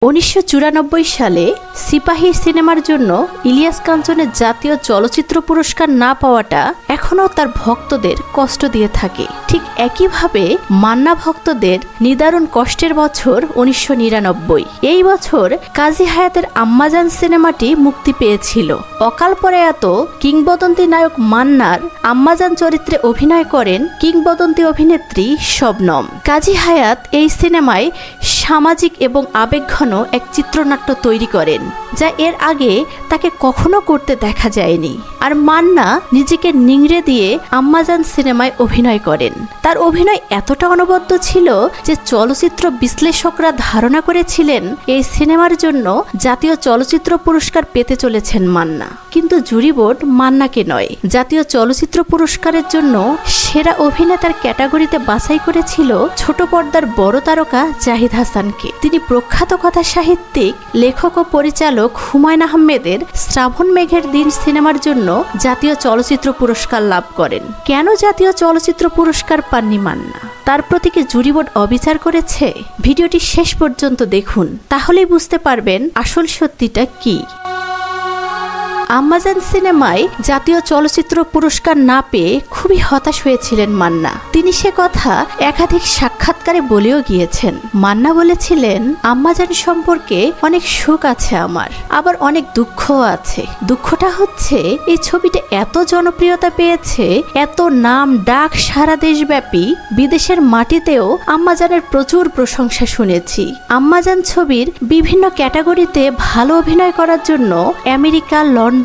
1994 সালে সিপাহী সিনেমার জন্য ইলিয়াস কাঞ্চনের জাতীয় চলচ্চিত্র পুরস্কার না পাওয়াটা এখনও তার ভক্তদের কষ্ট দিয়ে থাকে। ঠিক একইভাবে মান্না ভক্তদের নিদারুণ কষ্টের বছর 1999। এই বছর কাজী হায়াতের আম্মাজান সিনেমাটি মুক্তি পেয়েছিল। অকাল প্রয়াত কিংবদন্তি নায়ক মান্নার আম্মাজান চরিত্রে অভিনয় করেন কিংবদন্তি অভিনেত্রী শবনম। কাজী হায়াত এই সিনেমায় সামাজিক এবং আবেগঘন এক চিত্রনাট্য তৈরি করেন, যা এর আগে তাকে কখনো করতে দেখা যায়নি। আর মান্না নিজেকে নিংড়ে দিয়ে আম্মাজান সিনেমায় অভিনয় করেন। তার অভিনয় এতটা অনবদ্য ছিল যে চলচ্চিত্র বিশ্লেষকরা ধারণা করেছিলেন এই সিনেমার জন্য জাতীয় চলচ্চিত্র পুরস্কার পেতে চলেছেন মান্না। কিন্তু জুরি বোর্ড মান্নাকে নয়, জাতীয় চলচ্চিত্র পুরস্কারের জন্য সেরা অভিনেতার ক্যাটাগরিতে বাছাই করেছিল ছোট পর্দার বড় তারকা জাহিদ হাসানকে। তিনি প্রখ্যাত কথা সাহিত্যিক, লেখক ও পরিচালক হুমায়ুন আহমেদের শ্রাবণ মেঘের দিন সিনেমার জন্য জাতীয় চলচ্চিত্র পুরস্কার লাভ করেন। কেন জাতীয় চলচ্চিত্র পুরস্কার পাননি মান্না? তার প্রতি কি জুরি বোর্ড অবিচার করেছে? ভিডিওটি শেষ পর্যন্ত দেখুন, তাহলেই বুঝতে পারবেন আসল সত্যিটা কি। আম্মাজান সিনেমায় জাতীয় চলচ্চিত্র পুরস্কার না পেয়ে খুবই হতাশ হয়েছিলেন মান্না। তিনি সে কথা একাধিক সাক্ষাৎকারে বলেও গিয়েছেন। মান্না বলেছিলেন, আম্মাজান সম্পর্কে অনেক সুখ আছে আমার, আবার অনেক দুঃখও আছে। দুঃখটা হচ্ছে এই ছবিটা এত জনপ্রিয়তা পেয়েছে, এত নাম ডাক সারা দেশব্যাপী, বিদেশের মাটিতেও আম্মাজানের প্রচুর প্রশংসা শুনেছি। আম্মাজান ছবির বিভিন্ন ক্যাটাগরিতে ভালো অভিনয় করার জন্য আমেরিকা, লন্ডন,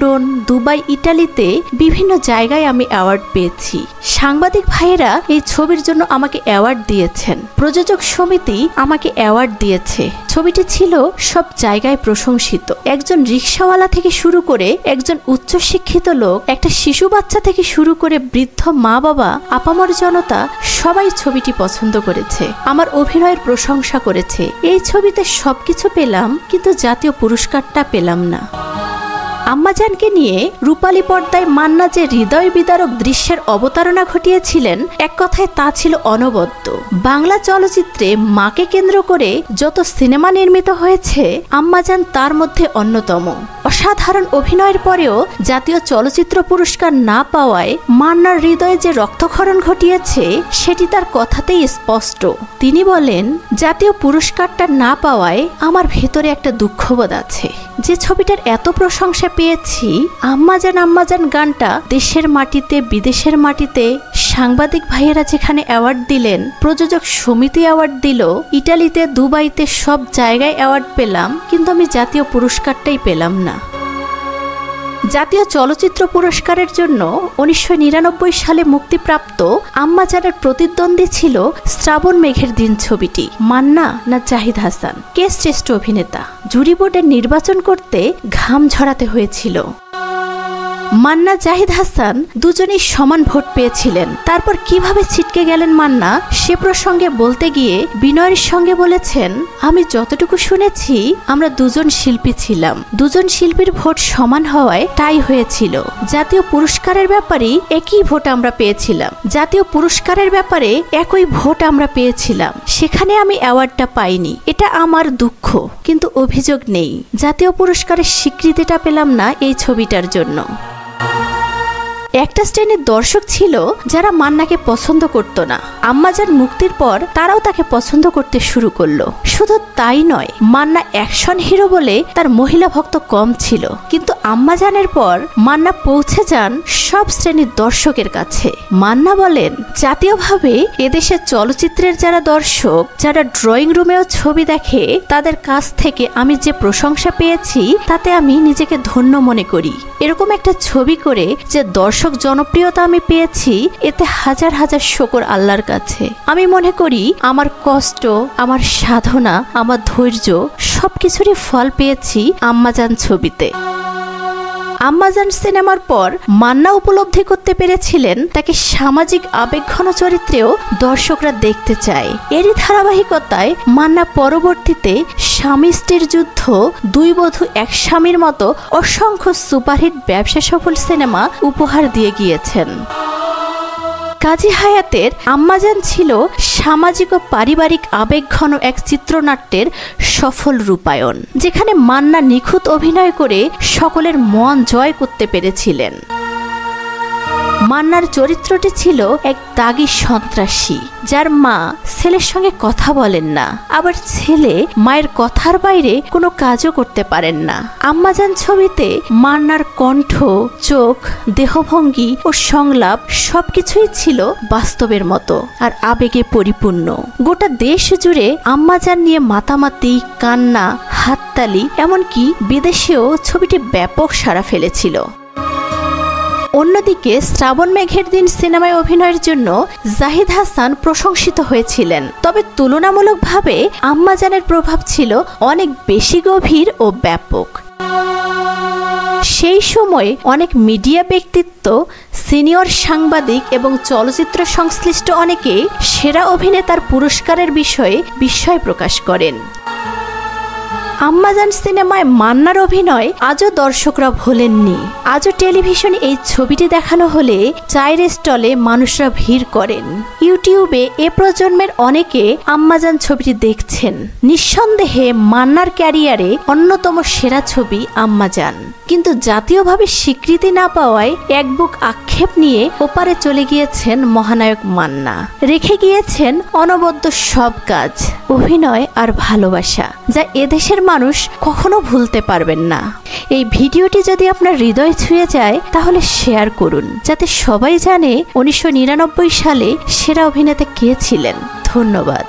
দুবাই, ইটালিতে বিভিন্ন জায়গায় আমি অ্যাওয়ার্ড পেয়েছি। সাংবাদিক ভাইয়েরা এই ছবির জন্য আমাকে অ্যাওয়ার্ড দিয়েছেন, প্রযোজক সমিতি আমাকে অ্যাওয়ার্ড দিয়েছে। ছবিটি ছিল সব জায়গায় প্রশংসিত। একজন রিকশাওয়ালা থেকে শুরু করে একজন উচ্চশিক্ষিত লোক, একটা শিশু বাচ্চা থেকে শুরু করে বৃদ্ধ মা বাবা, আপামর জনতা সবাই ছবিটি পছন্দ করেছে, আমার অভিনয়ের প্রশংসা করেছে। এই ছবিতে সবকিছু পেলাম, কিন্তু জাতীয় পুরস্কারটা পেলাম না। আম্মাজানকে নিয়ে রূপালী পর্দায় মান্না যে হৃদয় বিদারক দৃশ্যের অবতারণা ঘটিয়েছিলেন, এক কথায় তা ছিল অনবদ্য। বাংলা চলচ্চিত্রে মাকে কেন্দ্র করে যত সিনেমা নির্মিত হয়েছে, আম্মাজান তার মধ্যে অন্যতম। অসাধারণ অভিনয়ের পরেও জাতীয় চলচ্চিত্র পুরস্কার না পাওয়ায় মান্নার হৃদয়ে যে রক্তক্ষরণ ঘটিয়েছে, সেটি তার কথাতেই স্পষ্ট। তিনি বলেন, জাতীয় পুরস্কারটা না পাওয়ায় আমার ভেতরে একটা দুঃখবোধ আছে। যে ছবিটার এত প্রশংসা পেয়েছি, আম্মাজান আম্মাজান গানটা দেশের মাটিতে, বিদেশের মাটিতে সাংবাদিক ভাইয়েরা যেখানে অ্যাওয়ার্ড দিলেন, প্রযোজক সমিতি অ্যাওয়ার্ড দিল, ইটালিতে, দুবাইতে সব জায়গায় অ্যাওয়ার্ড পেলাম, কিন্তু আমি জাতীয় পুরস্কারটাই পেলাম না। জাতীয় চলচ্চিত্র পুরস্কারের জন্য 1999 সালে মুক্তিপ্রাপ্ত আম্মাজানের প্রতিদ্বন্দ্বী ছিল শ্রাবণ মেঘের দিন ছবিটি। মান্না না জাহিদ হাসান, কে শ্রেষ্ঠ অভিনেতা? জুরি বোর্ডের নির্বাচন করতে ঘাম ঝরাতে হয়েছিল। মান্না, জাহিদ হাসান দুজনেই সমান ভোট পেয়েছিলেন। তারপর কিভাবে ছিটকে গেলেন মান্না, সে প্রসঙ্গে বলতে গিয়ে বিনয়ের সঙ্গে বলেছেন, আমি যতটুকু শুনেছি আমরা দুজন শিল্পী ছিলাম, দুজন শিল্পীর ভোট সমান হওয়ায় টাই হয়েছিল। জাতীয় পুরস্কারের ব্যাপারে একই ভোট আমরা পেয়েছিলাম, জাতীয় পুরস্কারের ব্যাপারে একই ভোট আমরা পেয়েছিলাম, সেখানে আমি অ্যাওয়ার্ডটা পাইনি, এটা আমার দুঃখ, কিন্তু অভিযোগ নেই। জাতীয় পুরস্কারের স্বীকৃতিটা পেলাম না এই ছবিটার জন্য। একটা শ্রেণীর দর্শক ছিল যারা মান্নাকে পছন্দ করত না। আম্মাজান মুক্তির পর তারাও তাকে পছন্দ করতে শুরু করলো। শুধু তাই নয়, মান্না অ্যাকশন হিরো বলে তার মহিলা ভক্ত কম ছিল। কিন্তু আম্মাজানের পর মান্না পৌঁছে যান সব শ্রেণীর দর্শকের কাছে। মান্না বলেন, জাতীয়ভাবে এদেশের চলচ্চিত্রের যারা দর্শক, যারা ড্রয়িং রুমেও ছবি দেখে, তাদের কাছ থেকে আমি যে প্রশংসা পেয়েছি, তাতে আমি নিজেকে ধন্য মনে করি। এরকম একটা ছবি করে যে দর্শক জনপ্রিয়তা আমি পেয়েছি, এতে হাজার হাজার শুকর আল্লাহর কাছে। আমি মনে করি আমার কষ্ট, আমার সাধনা, আমার ধৈর্য সবকিছুরই ফল পেয়েছি আম্মাজান ছবিতে। আম্মাজান সিনেমার পর মান্না উপলব্ধি করতে পেরেছিলেন তাকে সামাজিক আবেগঘন চরিত্রেও দর্শকরা দেখতে চায়। এরই ধারাবাহিকতায় মান্না পরবর্তীতে স্বামী স্ত্রীর যুদ্ধ, দুই বধূ এক স্বামীর মতো অসংখ্য সুপারহিট ব্যবসা সফল সিনেমা উপহার দিয়ে গিয়েছেন। কাজী হায়াতের আম্মাজান ছিল সামাজিক ও পারিবারিক আবেগঘন এক চিত্রনাট্যের সফল রূপায়ণ, যেখানে মান্না নিখুঁত অভিনয় করে সকলের মন জয় করতে পেরেছিলেন। মান্নার চরিত্রটি ছিল এক দাগী সন্ত্রাসী, যার মা ছেলের সঙ্গে কথা বলেন না, আবার ছেলে মায়ের কথার বাইরে কোনো কাজও করতে পারেন না। আম্মাজান ছবিতে মান্নার কণ্ঠ, চোখ, দেহভঙ্গি ও সংলাপ সবকিছুই ছিল বাস্তবের মতো আর আবেগে পরিপূর্ণ। গোটা দেশ জুড়ে আম্মাজান নিয়ে মাতামাতি, কান্না, হাততালি, এমনকি বিদেশেও ছবিটি ব্যাপক সাড়া ফেলেছিল। অন্যদিকে শ্রাবণ মেঘের দিন সিনেমায় অভিনয়ের জন্য জাহিদ হাসান প্রশংসিত হয়েছিলেন, তবে তুলনামূলকভাবে আম্মাজানের প্রভাব ছিল অনেক বেশি গভীর ও ব্যাপক। সেই সময় অনেক মিডিয়া ব্যক্তিত্ব, সিনিয়র সাংবাদিক এবং চলচ্চিত্র সংশ্লিষ্ট অনেকে সেরা অভিনেতার পুরস্কারের বিষয়ে বিস্ময় প্রকাশ করেন। আম্মাজান সিনেমায় মান্নার অভিনয় আজও দর্শকরা ভোলেননি। আজও টেলিভিশনে এই ছবিটি দেখানো হলে চায়ের স্টলে মানুষরা ভিড় করেন। ইউটিউবে এ প্রজন্মের অনেকে আম্মাজান ছবিটি দেখছেন। নিঃসন্দেহে মান্নার ক্যারিয়ারে অন্যতম সেরা ছবি আম্মাজান, কিন্তু জাতীয়ভাবে স্বীকৃতি না পাওয়ায় এক বুক আক্ষেপ নিয়ে ওপারে চলে গিয়েছেন মহানায়ক মান্না। রেখে গিয়েছেন অনবদ্য সব কাজ, অভিনয় আর ভালোবাসা, যা এদেশের মানুষ কখনো ভুলতে পারবেন না। এই ভিডিওটি যদি আপনার হৃদয় ছুঁয়ে যায় তাহলে শেয়ার করুন, যাতে সবাই জানে 1999 সালে সেরা অভিনেতা কে ছিলেন। ধন্যবাদ।